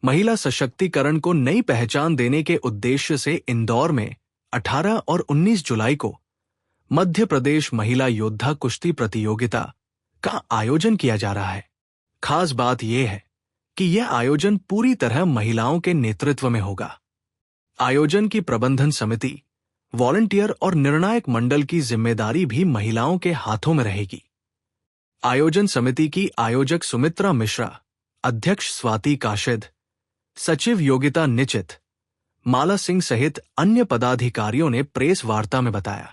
महिला सशक्तिकरण को नई पहचान देने के उद्देश्य से इंदौर में 18 और 19 जुलाई को मध्य प्रदेश महिला योद्धा कुश्ती प्रतियोगिता का आयोजन किया जा रहा है। खास बात यह है कि यह आयोजन पूरी तरह महिलाओं के नेतृत्व में होगा। आयोजन की प्रबंधन समिति, वॉलंटियर और निर्णायक मंडल की जिम्मेदारी भी महिलाओं के हाथों में रहेगी। आयोजन समिति की आयोजक सुमित्रा मिश्रा, अध्यक्ष स्वाति काशिद, सचिव योगिता निचित, माला सिंह सहित अन्य पदाधिकारियों ने प्रेस वार्ता में बताया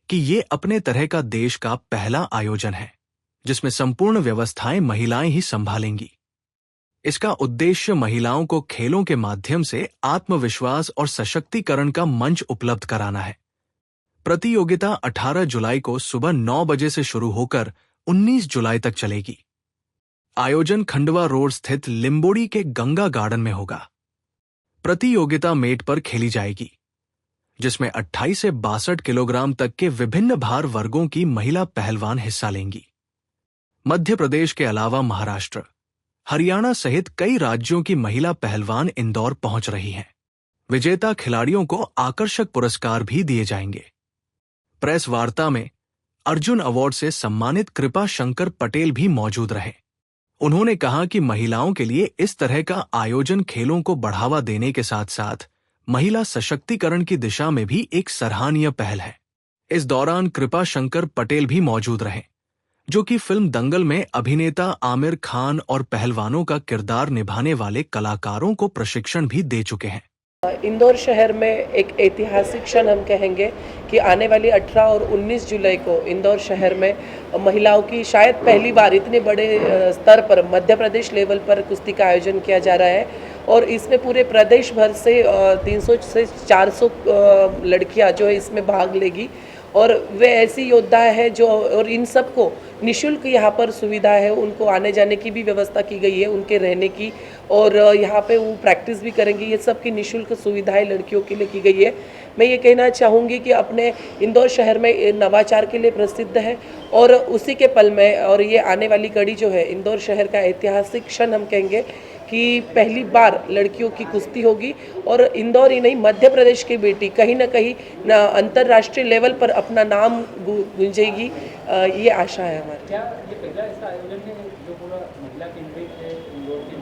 कि ये अपने तरह का देश का पहला आयोजन है जिसमें संपूर्ण व्यवस्थाएं महिलाएं ही संभालेंगी। इसका उद्देश्य महिलाओं को खेलों के माध्यम से आत्मविश्वास और सशक्तिकरण का मंच उपलब्ध कराना है। प्रतियोगिता 18 जुलाई को सुबह 9 बजे से शुरू होकर 19 जुलाई तक चलेगी। आयोजन खंडवा रोड स्थित लिंबोड़ी के गंगा गार्डन में होगा। प्रतियोगिता मेट पर खेली जाएगी, जिसमें 28 से 62 किलोग्राम तक के विभिन्न भार वर्गों की महिला पहलवान हिस्सा लेंगी। मध्य प्रदेश के अलावा महाराष्ट्र, हरियाणा सहित कई राज्यों की महिला पहलवान इंदौर पहुंच रही हैं। विजेता खिलाड़ियों को आकर्षक पुरस्कार भी दिए जाएंगे। प्रेस वार्ता में अर्जुन अवार्ड से सम्मानित कृपा शंकर पटेल भी मौजूद रहे। उन्होंने कहा कि महिलाओं के लिए इस तरह का आयोजन खेलों को बढ़ावा देने के साथ साथ महिला सशक्तिकरण की दिशा में भी एक सराहनीय पहल है। इस दौरान कृपा शंकर पटेल भी मौजूद रहे, जो कि फिल्म दंगल में अभिनेता आमिर खान और पहलवानों का किरदार निभाने वाले कलाकारों को प्रशिक्षण भी दे चुके हैं। इंदौर शहर में एक ऐतिहासिक क्षण हम कहेंगे कि आने वाली 18 और 19 जुलाई को इंदौर शहर में महिलाओं की शायद पहली बार इतने बड़े स्तर पर मध्य प्रदेश लेवल पर कुश्ती का आयोजन किया जा रहा है और इसमें पूरे प्रदेश भर से 300 से 400 लड़कियां जो है इसमें भाग लेगी और वे ऐसी योद्धा है जो और इन सबको निशुल्क यहाँ पर सुविधा है, उनको आने जाने की भी व्यवस्था की गई है, उनके रहने की, और यहाँ पे वो प्रैक्टिस भी करेंगी। ये सब की निशुल्क सुविधाएं लड़कियों के लिए की गई है। मैं ये कहना चाहूँगी कि अपने इंदौर शहर में नवाचार के लिए प्रसिद्ध है और उसी के पल में और ये आने वाली कड़ी जो है इंदौर शहर का ऐतिहासिक क्षण हम कहेंगे कि पहली बार लड़कियों की कुश्ती होगी और इंदौर ही नहीं मध्य प्रदेश की बेटी कहीं ना कहीं अंतर्राष्ट्रीय लेवल पर अपना नाम गूंजेगी, ये आशा है हमारी। क्या ये पहला ऐसा आयोजन है जो पूरा महिला केंद्रित है इंदौर के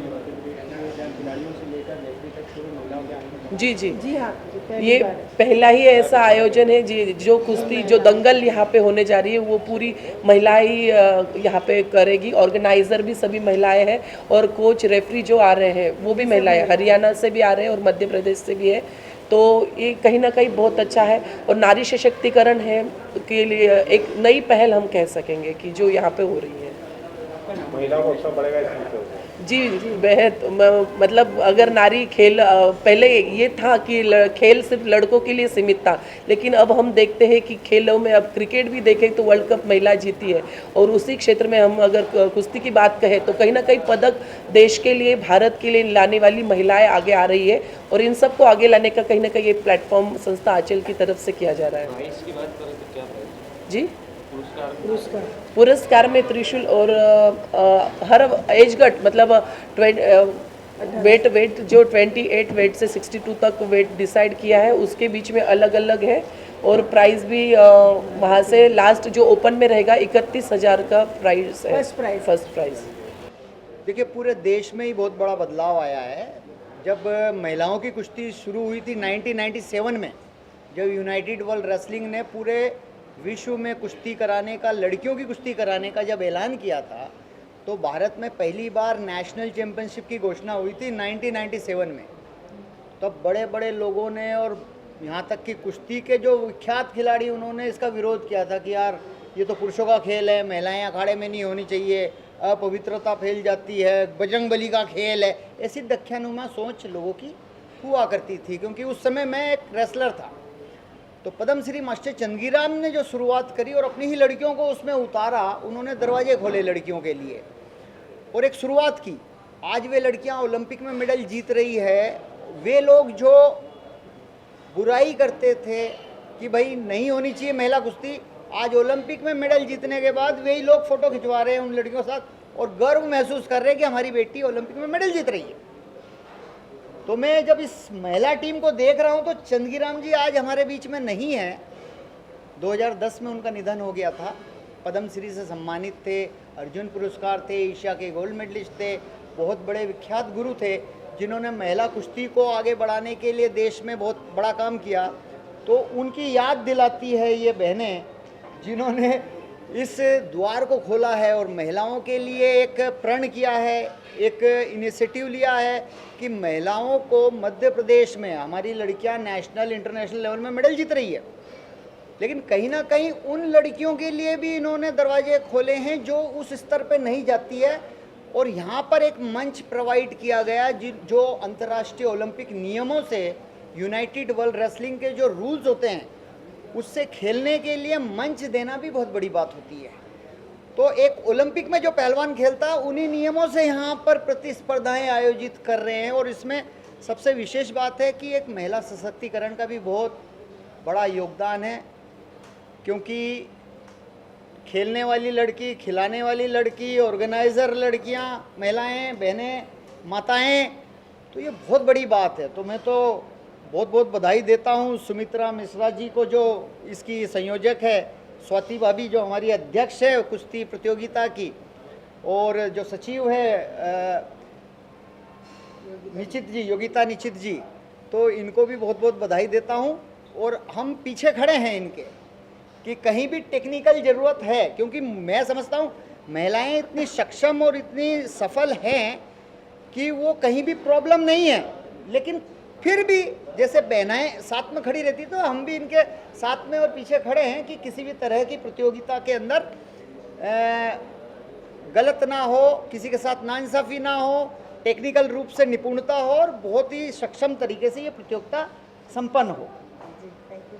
खिलाड़ियों से लेकर रेफरी तक पूरी महिलाओं के आने? जी हाँ, ये पहला ही ऐसा आयोजन है जी जो कुश्ती जो दंगल यहाँ पे होने जा रही है वो पूरी महिलाएं ही यहाँ पे करेगी। ऑर्गेनाइजर भी सभी महिलाएं हैं और कोच रेफरी जो आ रहे हैं वो भी महिलाएं, हरियाणा से भी आ रहे हैं और मध्य प्रदेश से भी है। तो ये कहीं ना कहीं बहुत अच्छा है और नारी सशक्तिकरण है के लिए एक नई पहल हम कह सकेंगे कि जो यहाँ पे हो रही है। महिलाओं को अवसर बढ़ेगा इसमें? जी बेहद, मतलब अगर नारी खेल, पहले ये था कि खेल सिर्फ लड़कों के लिए सीमित था, लेकिन अब हम देखते हैं कि खेलों में अब क्रिकेट भी देखें तो वर्ल्ड कप महिला जीती है और उसी क्षेत्र में हम अगर कुश्ती की बात कहें तो कहीं ना कहीं पदक देश के लिए, भारत के लिए लाने वाली महिलाएं आगे आ रही है और इन सबको आगे लाने का कहीं ना कहीं ये प्लेटफॉर्म संस्था आंचल की तरफ से किया जा रहा है। इसकी बात करें तो क्या जी पुरस्कार में त्रिशूल और हर एज गट मतलब वेट जो 28 वेट से 62 तक वेट डिसाइड किया है उसके बीच में अलग अलग है और प्राइस भी वहाँ से लास्ट जो ओपन में रहेगा 31,000 का प्राइस है, फर्स्ट प्राइस। देखिए पूरे देश में ही बहुत बड़ा बदलाव आया है। जब महिलाओं की कुश्ती शुरू हुई थी 1997 में, जब यूनाइटेड वर्ल्ड रेसलिंग ने पूरे विश्व में कुश्ती कराने का, लड़कियों की कुश्ती कराने का जब ऐलान किया था तो भारत में पहली बार नेशनल चैम्पियनशिप की घोषणा हुई थी 1997 में। तब बड़े बड़े लोगों ने और यहाँ तक कि कुश्ती के जो विख्यात खिलाड़ी उन्होंने इसका विरोध किया था कि यार ये तो पुरुषों का खेल है, महिलाएं अखाड़े में नहीं होनी चाहिए, अपवित्रता फैल जाती है, बजरंगबली का खेल है। ऐसी दख्यानुमा सोच लोगों की हुआ करती थी, क्योंकि उस समय मैं एक रेसलर था। तो पद्मश्री मास्टर चंदगीराम ने जो शुरुआत करी और अपनी ही लड़कियों को उसमें उतारा, उन्होंने दरवाजे खोले लड़कियों के लिए और एक शुरुआत की। आज वे लड़कियां ओलंपिक में मेडल जीत रही है। वे लोग जो बुराई करते थे कि भाई नहीं होनी चाहिए महिला कुश्ती, आज ओलंपिक में मेडल जीतने के बाद वही लोग फोटो खिंचवा रहे हैं उन लड़कियों के साथ और गर्व महसूस कर रहे हैं कि हमारी बेटी ओलंपिक में मेडल जीत रही है। तो मैं जब इस महिला टीम को देख रहा हूँ तो चंदगीराम जी आज हमारे बीच में नहीं है। 2010 में उनका निधन हो गया था। पद्म श्री से सम्मानित थे, अर्जुन पुरस्कार थे, एशिया के गोल्ड मेडलिस्ट थे, बहुत बड़े विख्यात गुरु थे जिन्होंने महिला कुश्ती को आगे बढ़ाने के लिए देश में बहुत बड़ा काम किया। तो उनकी याद दिलाती है ये बहनें जिन्होंने इस द्वार को खोला है और महिलाओं के लिए एक प्रण किया है, एक इनिशिएटिव लिया है कि महिलाओं को मध्य प्रदेश में हमारी लड़कियां नेशनल इंटरनेशनल लेवल में मेडल जीत रही है, लेकिन कहीं ना कहीं उन लड़कियों के लिए भी इन्होंने दरवाजे खोले हैं जो उस स्तर पे नहीं जाती है। और यहाँ पर एक मंच प्रोवाइड किया गया जो अंतर्राष्ट्रीय ओलंपिक नियमों से, यूनाइटेड वर्ल्ड रेसलिंग के जो रूल्स होते हैं उससे खेलने के लिए मंच देना भी बहुत बड़ी बात होती है। तो एक ओलंपिक में जो पहलवान खेलता है उन्हीं नियमों से यहाँ पर प्रतिस्पर्धाएं आयोजित कर रहे हैं। और इसमें सबसे विशेष बात है कि एक महिला सशक्तिकरण का भी बहुत बड़ा योगदान है, क्योंकि खेलने वाली लड़की, खिलाने वाली लड़की, ऑर्गेनाइज़र लड़कियाँ, महिलाएं, बहनें, माताएं, तो ये बहुत बड़ी बात है। तो मैं तो बहुत बहुत बधाई देता हूँ सुमित्रा मिश्रा जी को जो इसकी संयोजक है, स्वाति भाभी जो हमारी अध्यक्ष है कुश्ती प्रतियोगिता की, और जो सचिव है निश्चित जी, योगिता निश्चित जी, तो इनको भी बहुत बहुत बधाई देता हूँ। और हम पीछे खड़े हैं इनके कि कहीं भी टेक्निकल ज़रूरत है, क्योंकि मैं समझता हूँ महिलाएं इतनी सक्षम और इतनी सफल हैं कि वो कहीं भी प्रॉब्लम नहीं है, लेकिन फिर भी जैसे बहनाएं साथ में खड़ी रहती तो हम भी इनके साथ में और पीछे खड़े हैं कि किसी भी तरह की प्रतियोगिता के अंदर गलत ना हो, किसी के साथ नाइंसाफ़ी ना हो, टेक्निकल रूप से निपुणता हो और बहुत ही सक्षम तरीके से ये प्रतियोगिता संपन्न हो।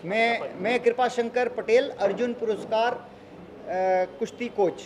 मैं कृपा शंकर पटेल, अर्जुन पुरस्कार कुश्ती कोच।